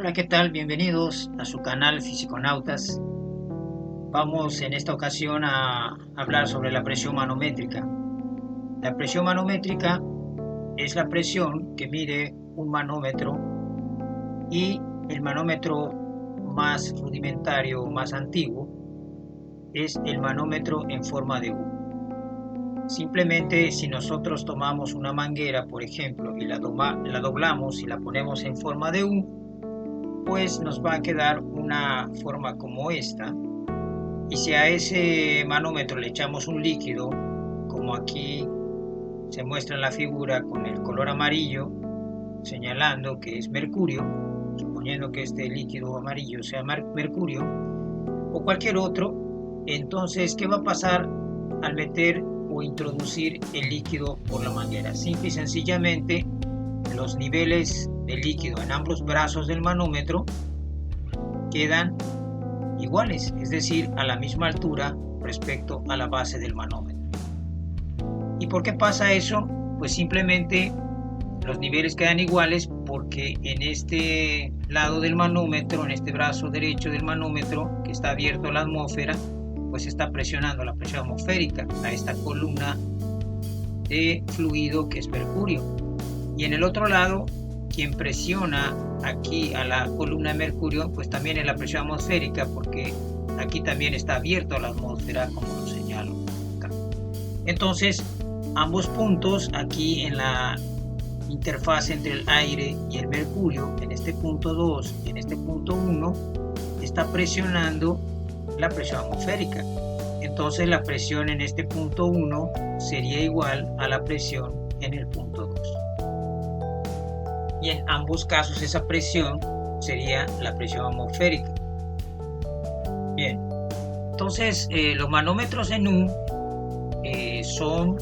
Hola, ¿qué tal? Bienvenidos a su canal Fisiconautas. Vamos en esta ocasión a hablar sobre la presión manométrica. La presión manométrica es la presión que mide un manómetro y el manómetro más rudimentario, más antiguo, es el manómetro en forma de U. Simplemente si nosotros tomamos una manguera, por ejemplo, y la doblamos y la ponemos en forma de U, pues nos va a quedar una forma como esta. Y si a ese manómetro le echamos un líquido, como aquí se muestra en la figura con el color amarillo, señalando que es mercurio, suponiendo que este líquido amarillo sea mercurio, o cualquier otro, entonces, ¿qué va a pasar al meter o introducir el líquido por la manguera? Simple y sencillamente, los niveles de líquido en ambos brazos del manómetro quedan iguales, es decir, a la misma altura respecto a la base del manómetro. ¿Y por qué pasa eso? Pues simplemente los niveles quedan iguales porque en este lado del manómetro, en este brazo derecho del manómetro que está abierto a la atmósfera, pues está presionando la presión atmosférica a esta columna de fluido que es mercurio. Y en el otro lado, quien presiona aquí a la columna de mercurio, pues también es la presión atmosférica, porque aquí también está abierto a la atmósfera, como lo señalo acá. Entonces, ambos puntos aquí en la interfaz entre el aire y el mercurio, en este punto 2 y en este punto 1, está presionando la presión atmosférica. Entonces la presión en este punto 1 sería igual a la presión en el punto 2. Y en ambos casos esa presión sería la presión atmosférica. Bien, entonces los manómetros en U son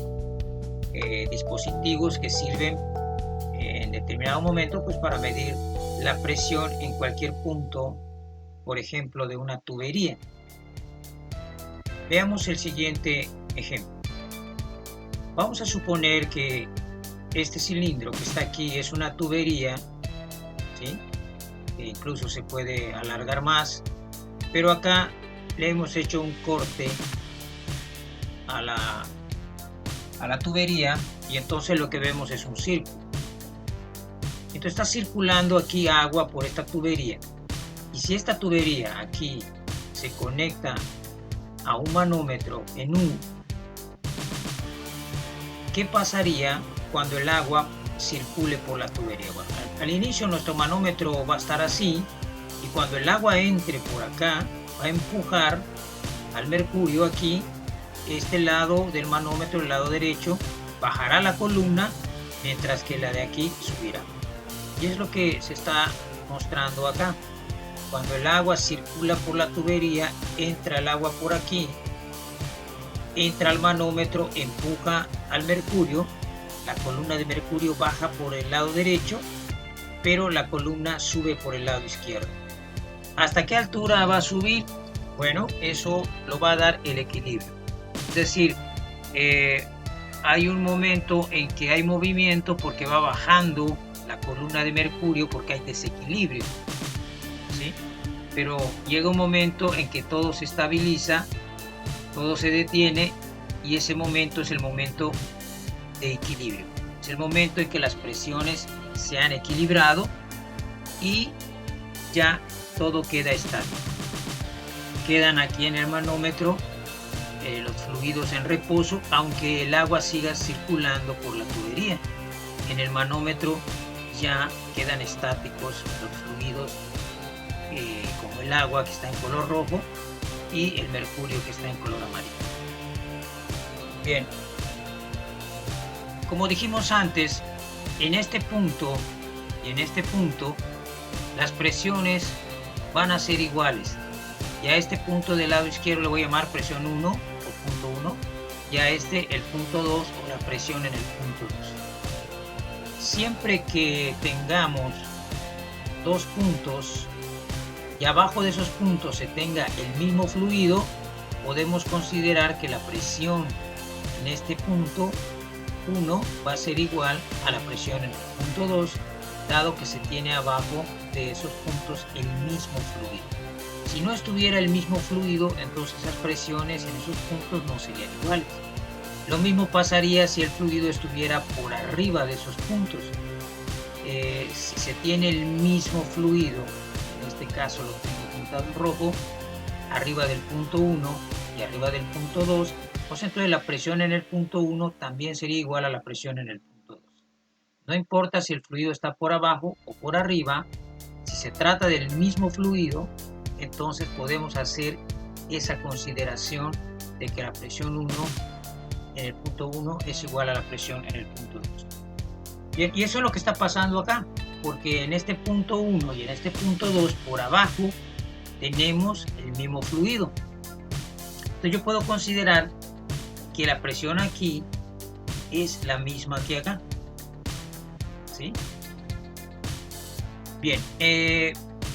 dispositivos que sirven en determinado momento pues para medir la presión en cualquier punto, por ejemplo, de una tubería. Veamos el siguiente ejemplo. Vamos a suponer que este cilindro que está aquí es una tubería, ¿sí? Que incluso se puede alargar más, pero acá le hemos hecho un corte a la tubería y entonces lo que vemos es un círculo. Entonces está circulando aquí agua por esta tubería, y si esta tubería aquí se conecta a un manómetro en U, ¿qué pasaría cuando el agua circule por la tubería? Bueno, al inicio nuestro manómetro va a estar así, y cuando el agua entre por acá va a empujar al mercurio aquí. Este lado del manómetro, el lado derecho, bajará la columna, mientras que la de aquí subirá. Y es lo que se está mostrando acá. Cuando el agua circula por la tubería, entra el agua por aquí, entra al manómetro, empuja al mercurio, la columna de mercurio baja por el lado derecho, pero la columna sube por el lado izquierdo. ¿Hasta qué altura va a subir? Bueno, eso lo va a dar el equilibrio. Es decir, hay un momento en que hay movimiento porque va bajando la columna de mercurio porque hay desequilibrio, ¿sí? Pero llega un momento en que todo se estabiliza, todo se detiene, y ese momento es el momento de equilibrio. Es el momento en que las presiones se han equilibrado y ya todo queda estable. Quedan aquí en el manómetro los fluidos en reposo, aunque el agua siga circulando por la tubería. En el manómetro ya quedan estáticos los fluidos, como el agua que está en color rojo y el mercurio que está en color amarillo. Bien, como dijimos antes, en este punto y en este punto las presiones van a ser iguales, y a este punto del lado izquierdo le voy a llamar presión 1 o punto 1, y a este el punto 2 o la presión en el punto 2. Siempre que tengamos dos puntos y abajo de esos puntos se tenga el mismo fluido, podemos considerar que la presión en este punto 1 va a ser igual a la presión en el punto 2, dado que se tiene abajo de esos puntos el mismo fluido. Si no estuviera el mismo fluido, entonces las presiones en esos puntos no serían iguales. Lo mismo pasaría si el fluido estuviera por arriba de esos puntos. Si se tiene el mismo fluido, en este caso lo tengo pintado en rojo, arriba del punto 1 y arriba del punto 2, pues entonces la presión en el punto 1 también sería igual a la presión en el punto 2. No importa si el fluido está por abajo o por arriba, si se trata del mismo fluido, entonces podemos hacer esa consideración de que la presión 1 en el punto 1 es igual a la presión en el punto 2. Bien, y eso es lo que está pasando acá, porque en este punto 1 y en este punto 2 por abajo tenemos el mismo fluido. Entonces yo puedo considerar que la presión aquí es la misma que acá. ¿Sí? Bien,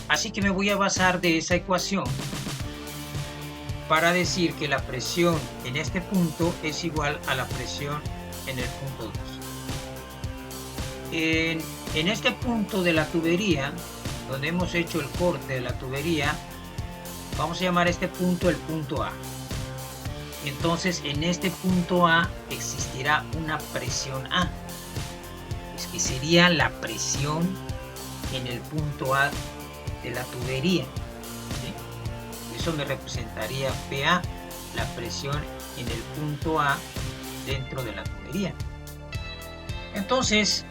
así que me voy a basar de esa ecuación para decir que la presión en este punto es igual a la presión en el punto 2. En este punto de la tubería, donde hemos hecho el corte de la tubería, vamos a llamar este punto el punto A. Entonces en este punto A existirá una presión A, es que sería la presión en el punto A de la tubería. ¿Sí? Eso me representaría PA, la presión en el punto A dentro de la tubería. Entonces,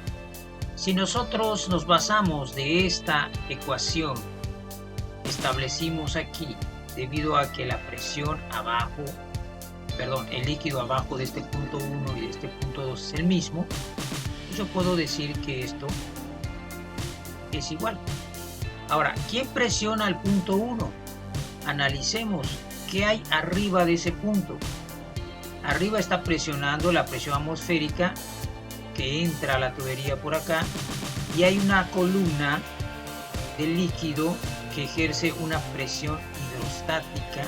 si nosotros nos basamos de esta ecuación, establecimos aquí, debido a que la presión abajo, el líquido abajo de este punto 1 y de este punto 2 es el mismo, pues yo puedo decir que esto es igual. Ahora, ¿quién presiona el punto 1? Analicemos qué hay arriba de ese punto. Arriba está presionando la presión atmosférica que entra a la tubería por acá, y hay una columna de líquido que ejerce una presión hidrostática.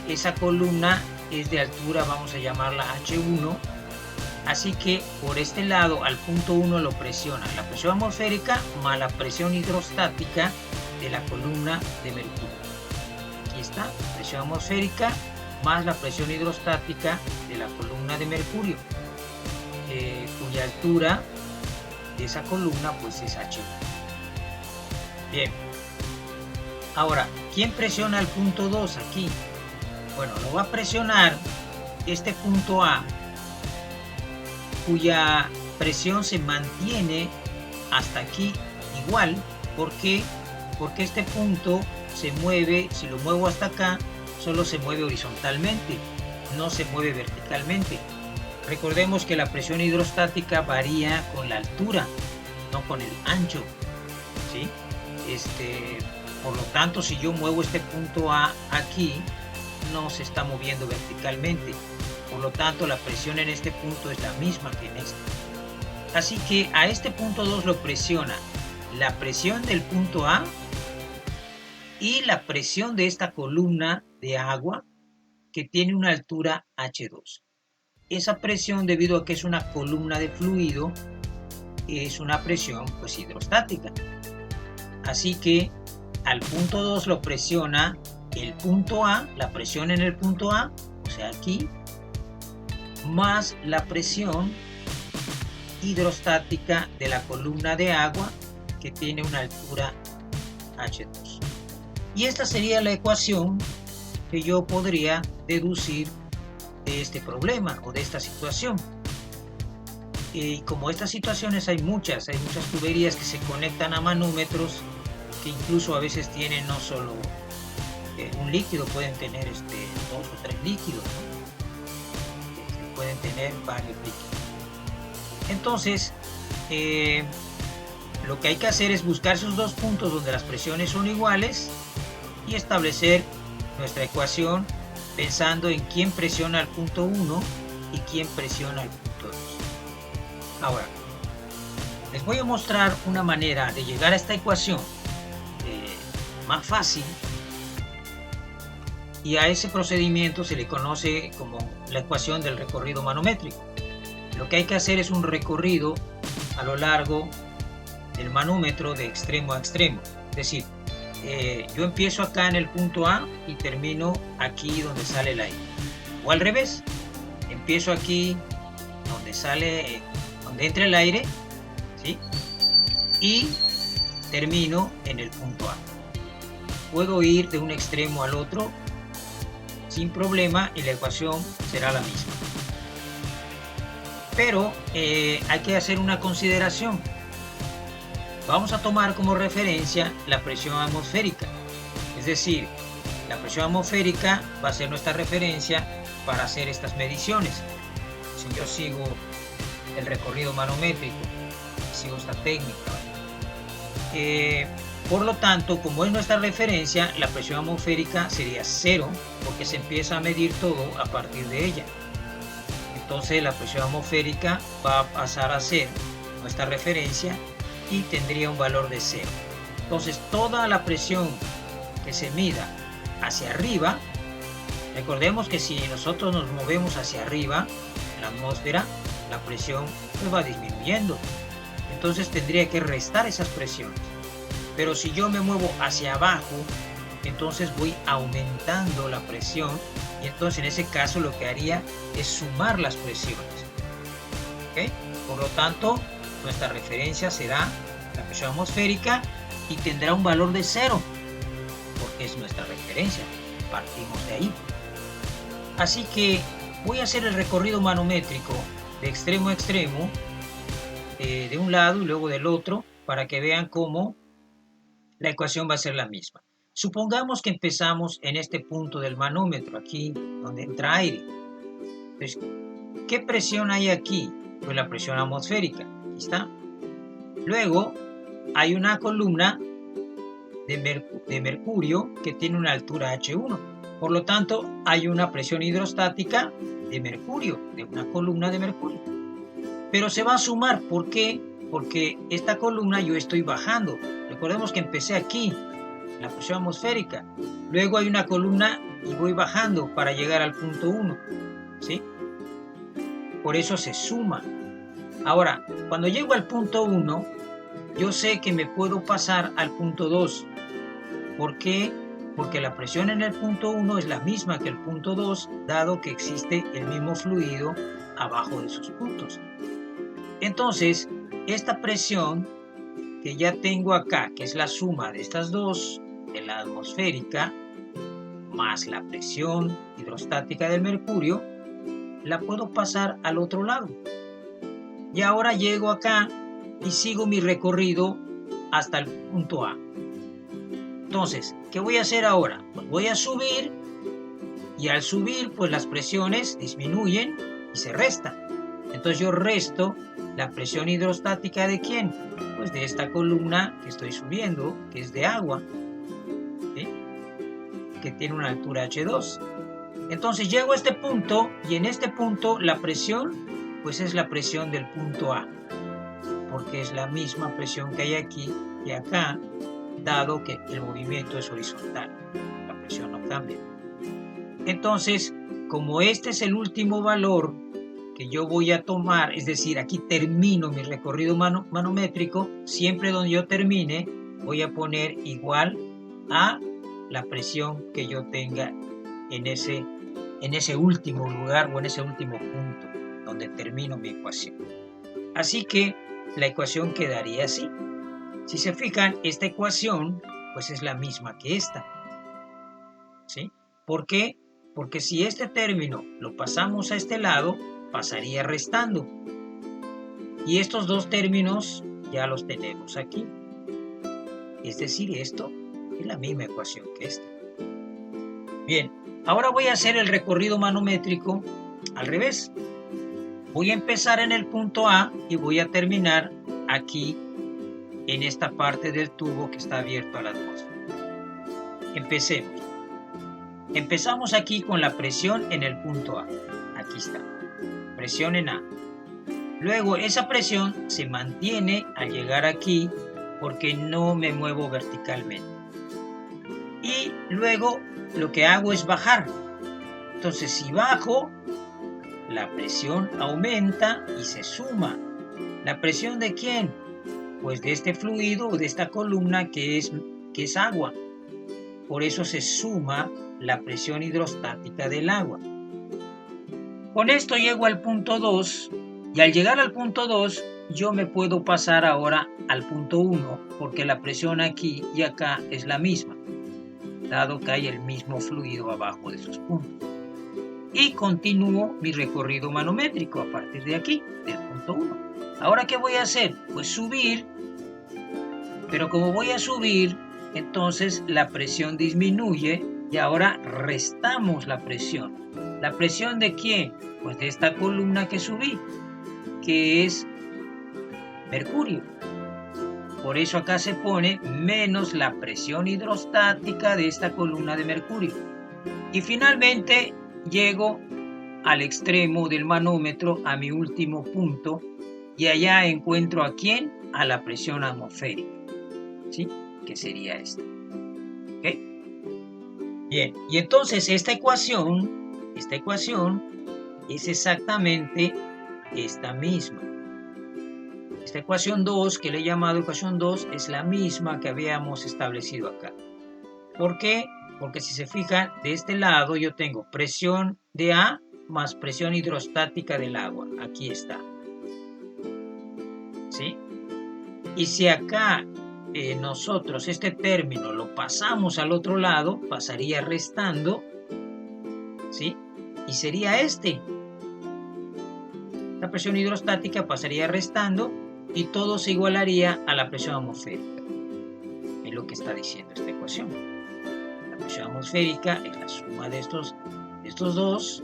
Esa columna es de altura, vamos a llamarla H1, así que por este lado al punto 1 lo presiona la presión atmosférica más la presión hidrostática de la columna de mercurio. Aquí está, presión atmosférica más la presión hidrostática de la columna de mercurio, cuya altura de esa columna pues es H1. Bien, ahora, ¿quién presiona el punto 2 aquí? Bueno, lo va a presionar este punto A, cuya presión se mantiene hasta aquí igual. ¿Por qué? Porque este punto se mueve, si lo muevo hasta acá, solo se mueve horizontalmente, no se mueve verticalmente. Recordemos que la presión hidrostática varía con la altura, no con el ancho, ¿sí? Por lo tanto, si yo muevo este punto A aquí, no se está moviendo verticalmente. Por lo tanto, la presión en este punto es la misma que en este. Así que a este punto 2 lo presiona la presión del punto A y la presión de esta columna de agua que tiene una altura H2. Esa presión, debido a que es una columna de fluido, es una presión pues hidrostática. Así que al punto 2 lo presiona el punto A, la presión en el punto A, o sea aquí, más la presión hidrostática de la columna de agua que tiene una altura H2. Y esta sería la ecuación que yo podría deducir de este problema o de esta situación. Y como estas situaciones hay muchas tuberías que se conectan a manómetros que incluso a veces tienen no solo un líquido, pueden tener 2 o 3 líquidos, ¿no? Pueden tener varios líquidos. Entonces, lo que hay que hacer es buscar esos dos puntos donde las presiones son iguales y establecer nuestra ecuación pensando en quién presiona al punto 1 y quién presiona al punto 2. Ahora, les voy a mostrar una manera de llegar a esta ecuación más fácil, y a ese procedimiento se le conoce como la ecuación del recorrido manométrico. Lo que hay que hacer es un recorrido a lo largo el manómetro de extremo a extremo. Es decir, yo empiezo acá en el punto A y termino aquí donde sale el aire. O al revés, empiezo aquí donde entra el aire, ¿sí? Y termino en el punto A. Puedo ir de un extremo al otro sin problema y la ecuación será la misma. Pero hay que hacer una consideración. Vamos a tomar como referencia la presión atmosférica. Es decir, la presión atmosférica va a ser nuestra referencia para hacer estas mediciones. Si yo sigo el recorrido manométrico, sigo esta técnica. Por lo tanto, como es nuestra referencia, la presión atmosférica sería 0, porque se empieza a medir todo a partir de ella. Entonces la presión atmosférica va a pasar a ser nuestra referencia y tendría un valor de 0. Entonces toda la presión que se mida hacia arriba, recordemos que si nosotros nos movemos hacia arriba en la atmósfera, la presión pues va disminuyendo. Entonces tendría que restar esas presiones. Pero si yo me muevo hacia abajo, entonces voy aumentando la presión y entonces en ese caso lo que haría es sumar las presiones. ¿Okay? Por lo tanto, nuestra referencia será la presión atmosférica y tendrá un valor de 0, porque es nuestra referencia. Partimos de ahí. Así que voy a hacer el recorrido manométrico de extremo a extremo, de un lado y luego del otro, para que vean cómo la ecuación va a ser la misma. Supongamos que empezamos en este punto del manómetro, aquí donde entra aire. Entonces, ¿qué presión hay aquí? Pues la presión atmosférica. Aquí está. Luego hay una columna de mercurio que tiene una altura H1. Por lo tanto, hay una presión hidrostática de mercurio, de una columna de mercurio. Pero se va a sumar. ¿Por qué? Porque esta columna yo estoy bajando. Recordemos que empecé aquí, la presión atmosférica. Luego hay una columna y voy bajando para llegar al punto 1. ¿Sí? Por eso se suma. Ahora, cuando llego al punto 1, yo sé que me puedo pasar al punto 2. ¿Por qué? Porque la presión en el punto 1 es la misma que el punto 2, dado que existe el mismo fluido abajo de esos puntos. Entonces, esta presión que ya tengo acá, que es la suma de estas dos, de la atmosférica, más la presión hidrostática del mercurio, la puedo pasar al otro lado. Y ahora llego acá y sigo mi recorrido hasta el punto A. Entonces, ¿qué voy a hacer ahora? Pues voy a subir y al subir, pues las presiones disminuyen y se restan. Entonces yo resto la presión hidrostática ¿de quién? Pues de esta columna que estoy subiendo, que es de agua, ¿sí? Que tiene una altura H2. Entonces llego a este punto y en este punto la presión pues es la presión del punto A, porque es la misma presión que hay aquí y acá, dado que el movimiento es horizontal, la presión no cambia. Entonces, como este es el último valor que yo voy a tomar, es decir, aquí termino mi recorrido manométrico, siempre donde yo termine voy a poner igual a la presión que yo tenga en ese último lugar o en ese último punto donde termino mi ecuación. Así que la ecuación quedaría así. Si se fijan, esta ecuación pues es la misma que esta. ¿Sí? ¿Por qué? Porque si este término lo pasamos a este lado, pasaría restando. Y estos dos términos ya los tenemos aquí. Es decir, esto es la misma ecuación que esta. Bien, ahora voy a hacer el recorrido manométrico al revés. Voy a empezar en el punto A y voy a terminar aquí en esta parte del tubo que está abierto a la atmósfera. Empecemos. Empezamos aquí con la presión en el punto A. Aquí está. Presión en A. Luego esa presión se mantiene al llegar aquí porque no me muevo verticalmente. Y luego lo que hago es bajar. Entonces si bajo, la presión aumenta y se suma. ¿La presión de quién? pues de este fluido o de esta columna que es agua. Por eso se suma la presión hidrostática del agua. Con esto llego al punto 2 y al llegar al punto 2 yo me puedo pasar ahora al punto 1 porque la presión aquí y acá es la misma, dado que hay el mismo fluido abajo de esos puntos. Y continúo mi recorrido manométrico a partir de aquí, del punto 1. Ahora, ¿qué voy a hacer? Pues subir, pero como voy a subir, entonces la presión disminuye y ahora restamos la presión. ¿La presión de quién? Pues de esta columna que subí, que es mercurio. Por eso acá se pone menos la presión hidrostática de esta columna de mercurio. Y finalmente llego al extremo del manómetro, a mi último punto, y allá encuentro ¿a quién? A la presión atmosférica, ¿sí? Que sería esta. ¿Okay? Bien, y entonces esta ecuación es exactamente esta misma. Esta ecuación 2, que le he llamado ecuación 2, es la misma que habíamos establecido acá. ¿Por qué? Porque si se fijan, de este lado yo tengo presión de A más presión hidrostática del agua. Aquí está. ¿Sí? Y si acá nosotros este término lo pasamos al otro lado, pasaría restando, ¿sí? Y sería este. La presión hidrostática pasaría restando y todo se igualaría a la presión atmosférica. Es lo que está diciendo esta ecuación. La presión atmosférica es la suma de estos dos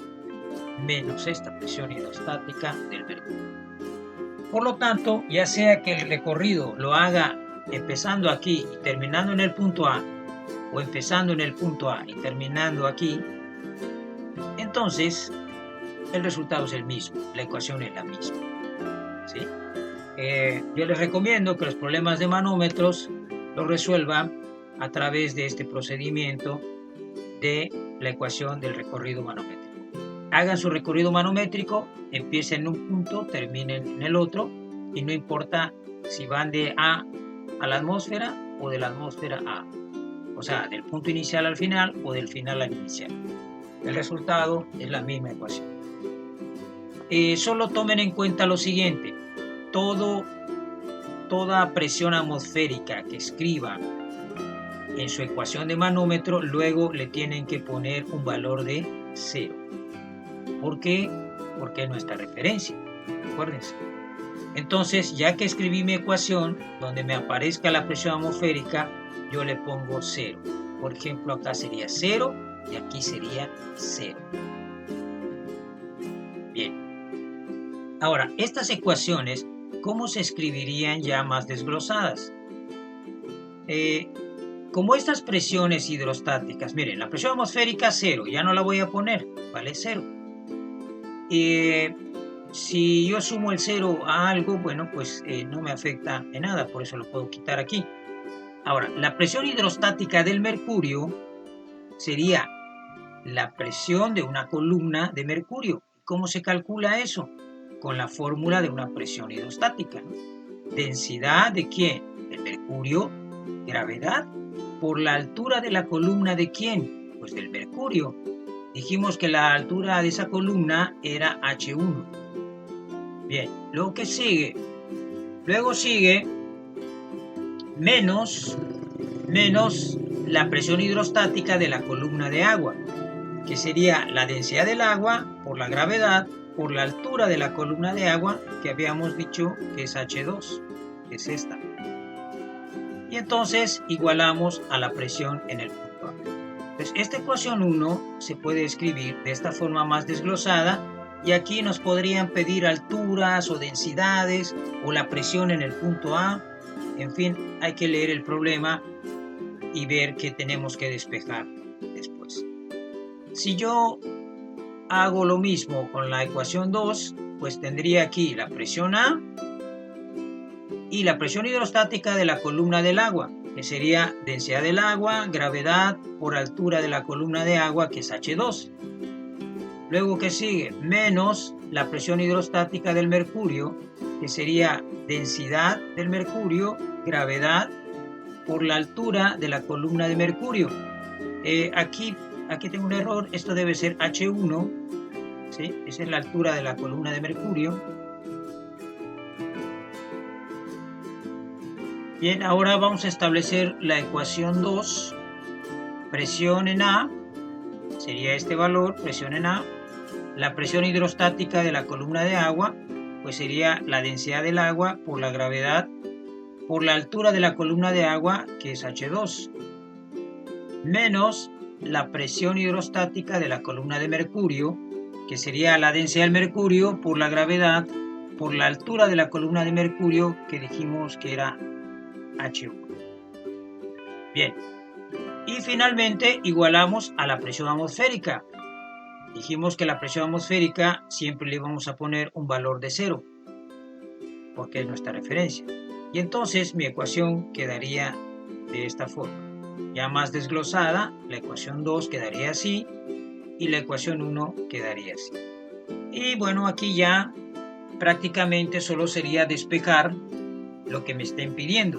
menos esta presión hidrostática del mercurio. Por lo tanto, ya sea que el recorrido lo haga empezando aquí y terminando en el punto A, o empezando en el punto A y terminando aquí, entonces el resultado es el mismo, la ecuación es la misma. ¿Sí? Yo les recomiendo que los problemas de manómetros los resuelvan a través de este procedimiento de la ecuación del recorrido manométrico. Hagan su recorrido manométrico, empiecen en un punto, terminen en el otro, y no importa si van de A a la atmósfera o de la atmósfera a A. O sea, del punto inicial al final o del final al inicial. El resultado es la misma ecuación. Solo tomen en cuenta lo siguiente. Toda presión atmosférica que escriban en su ecuación de manómetro, luego le tienen que poner un valor de 0. ¿Por qué? Porque es nuestra referencia. Acuérdense. Entonces, ya que escribí mi ecuación, donde me aparezca la presión atmosférica, yo le pongo 0. Por ejemplo, acá sería 0 y aquí sería 0. Bien. Ahora, estas ecuaciones, ¿cómo se escribirían ya más desglosadas? Como estas presiones hidrostáticas, miren, la presión atmosférica 0, ya no la voy a poner, vale 0. Si yo sumo el 0 a algo, bueno, pues no me afecta en nada, por eso lo puedo quitar aquí. Ahora, la presión hidrostática del mercurio sería la presión de una columna de mercurio. ¿Cómo se calcula eso? Con la fórmula de una presión hidrostática, ¿no? ¿Densidad de quién? Del mercurio, gravedad, por la altura de la columna de quién? Pues del mercurio. Dijimos que la altura de esa columna era H1. Bien, luego ¿qué sigue? Luego sigue menos la presión hidrostática de la columna de agua, que sería la densidad del agua por la gravedad por la altura de la columna de agua, que habíamos dicho que es H2, que es esta. Y entonces igualamos a la presión en el punto A. Entonces, esta ecuación 1 se puede escribir de esta forma más desglosada, y aquí nos podrían pedir alturas o densidades o la presión en el punto A. En fin, hay que leer el problema y ver qué tenemos que despejar después. Si yo hago lo mismo con la ecuación 2, pues tendría aquí la presión A y la presión hidrostática de la columna del agua, que sería densidad del agua, gravedad por altura de la columna de agua, que es H2. Luego, ¿qué sigue? Menos la presión hidrostática del mercurio, que sería densidad del mercurio, gravedad, por la altura de la columna de mercurio. Aquí tengo un error, esto debe ser H1, ¿sí? Esa es la altura de la columna de mercurio. Bien, ahora vamos a establecer la ecuación 2, presión en A, sería este valor, presión en A, la presión hidrostática de la columna de agua, pues sería la densidad del agua por la gravedad por la altura de la columna de agua, que es H2, menos la presión hidrostática de la columna de mercurio, que sería la densidad del mercurio por la gravedad por la altura de la columna de mercurio, que dijimos que era H1. Bien, y finalmente igualamos a la presión atmosférica. Dijimos que la presión atmosférica siempre le vamos a poner un valor de 0, porque es nuestra referencia. Y entonces mi ecuación quedaría de esta forma. Ya más desglosada, la ecuación 2 quedaría así y la ecuación 1 quedaría así. Y bueno, aquí ya prácticamente solo sería despejar lo que me estén pidiendo.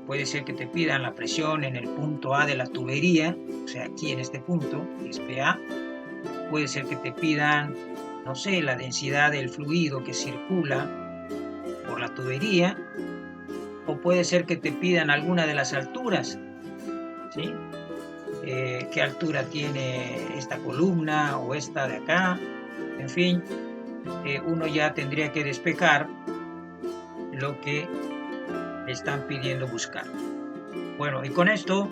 Puede ser que te pidan la presión en el punto A de la tubería, o sea, aquí en este punto, es PA. Puede ser que te pidan, no sé, la densidad del fluido que circula por la tubería, o puede ser que te pidan alguna de las alturas, ¿sí? ¿Qué altura tiene esta columna o esta de acá? En fin, uno ya tendría que despejar lo que le están pidiendo buscar. Bueno, y con esto,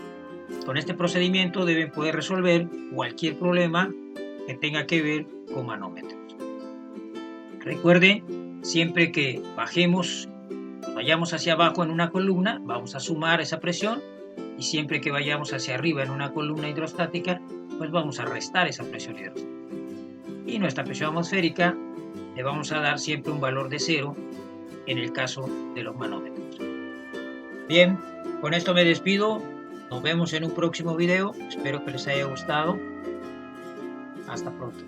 con este procedimiento deben poder resolver cualquier problema que tenga que ver con manómetros. Recuerden, siempre que vayamos hacia abajo en una columna, vamos a sumar esa presión, y siempre que vayamos hacia arriba en una columna hidrostática, pues vamos a restar esa presión hidrostática. Y nuestra presión atmosférica le vamos a dar siempre un valor de 0 en el caso de los manómetros. Bien, con esto me despido. Nos vemos en un próximo video. Espero que les haya gustado. Hasta pronto.